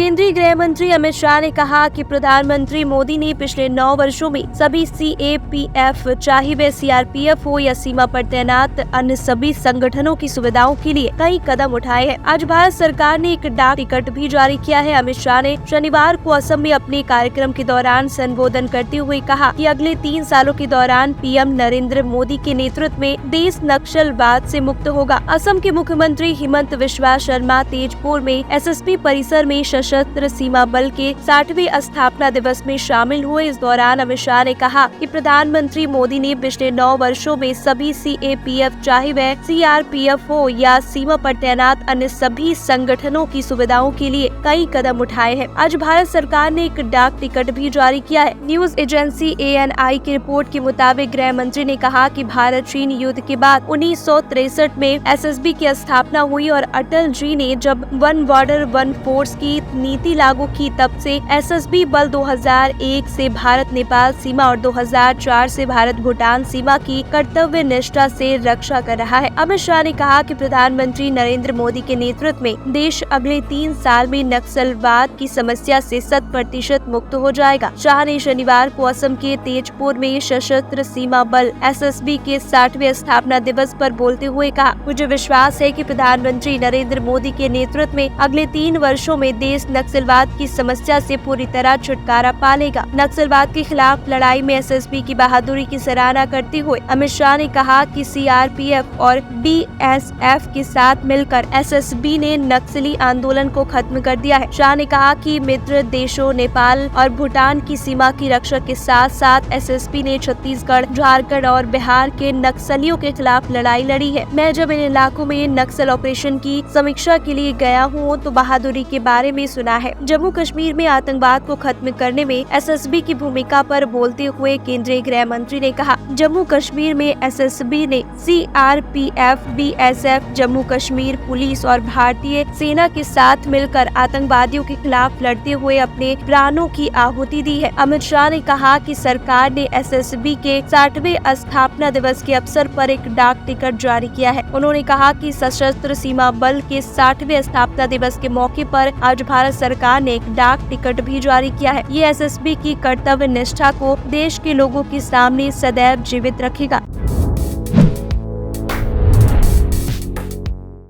केंद्रीय गृह मंत्री अमित शाह ने कहा कि प्रधानमंत्री मोदी ने पिछले 9 वर्षों में सभी CAPF, चाहे वे CRPF हो या सीमा पर तैनात अन्य सभी संगठनों की सुविधाओं के लिए कई कदम उठाए हैं। आज भारत सरकार ने एक डाक टिकट भी जारी किया है। अमित शाह ने शनिवार को असम में अपने कार्यक्रम के दौरान संबोधन करते हुए कहा कि अगले 3 सालों के दौरान PM नरेंद्र मोदी के नेतृत्व में देश नक्सलवाद से मुक्त होगा। असम के मुख्यमंत्री हिमंत बिस्वा शर्मा तेजपुर में SSB परिसर में सशस्त्र सीमा बल के 60वें स्थापना दिवस में शामिल हुए। इस दौरान अमित शाह ने कहा कि प्रधानमंत्री मोदी ने पिछले 9 वर्षों में सभी CAPF, चाहे वह CRPF हो या सीमा पर तैनात अन्य सभी संगठनों की सुविधाओं के लिए कई कदम उठाए हैं। आज भारत सरकार ने एक डाक टिकट भी जारी किया है। न्यूज एजेंसी ANI की रिपोर्ट के मुताबिक गृह मंत्री ने कहा कि भारत चीन युद्ध के बाद 1963 में SSB की स्थापना हुई और अटल जी ने जब वन बॉर्डर वन फोर्स की नीति लागू की, तब से SSB बल 2001 से भारत नेपाल सीमा और 2004 से भारत भूटान सीमा की कर्तव्य निष्ठा से रक्षा कर रहा है। अमित शाह ने कहा कि प्रधानमंत्री नरेंद्र मोदी के नेतृत्व में देश अगले 3 साल में नक्सलवाद की समस्या से 100% मुक्त हो जाएगा। शाह ने शनिवार को असम के तेजपुर में सशस्त्र सीमा बल SSB के 60वें स्थापना दिवस पर बोलते हुए कहा, मुझे विश्वास है कि प्रधानमंत्री नरेंद्र मोदी के नेतृत्व में अगले 3 वर्षों में देश नक्सलवाद की समस्या से पूरी तरह छुटकारा पा लेगा। नक्सलवाद के खिलाफ लड़ाई में SSB की बहादुरी की सराहना करते हुए अमित शाह ने कहा कि CRPF और BSF के साथ मिलकर SSB ने नक्सली आंदोलन को खत्म कर दिया है। शाह ने कहा कि मित्र देशों नेपाल और भूटान की सीमा की रक्षा के साथ साथ SSB ने छत्तीसगढ़, झारखंड और बिहार के नक्सलियों के खिलाफ लड़ाई लड़ी है। मैं जब इन इलाकों में नक्सल ऑपरेशन की समीक्षा के लिए गया हूँ तो बहादुरी के बारे में सुना है। जम्मू कश्मीर में आतंकवाद को खत्म करने में SSB की भूमिका पर बोलते हुए केंद्रीय गृह मंत्री ने कहा, जम्मू कश्मीर में SSB ने CRPF, BSF, Jammu Kashmir police और भारतीय सेना के साथ मिलकर आतंकवादियों के खिलाफ लड़ते हुए अपने प्राणों की आहुति दी है। अमित शाह ने कहा कि सरकार ने SSB के 60वें स्थापना दिवस के अवसर पर एक डाक टिकट जारी किया है। उन्होंने कहा कि सशस्त्र सीमा बल के 60वें स्थापना दिवस के मौके पर आज भारत सरकार ने एक डाक टिकट भी जारी किया है। ये SSB की कर्तव्य निष्ठा को देश के लोगों के सामने सदैव जीवित रखेगा।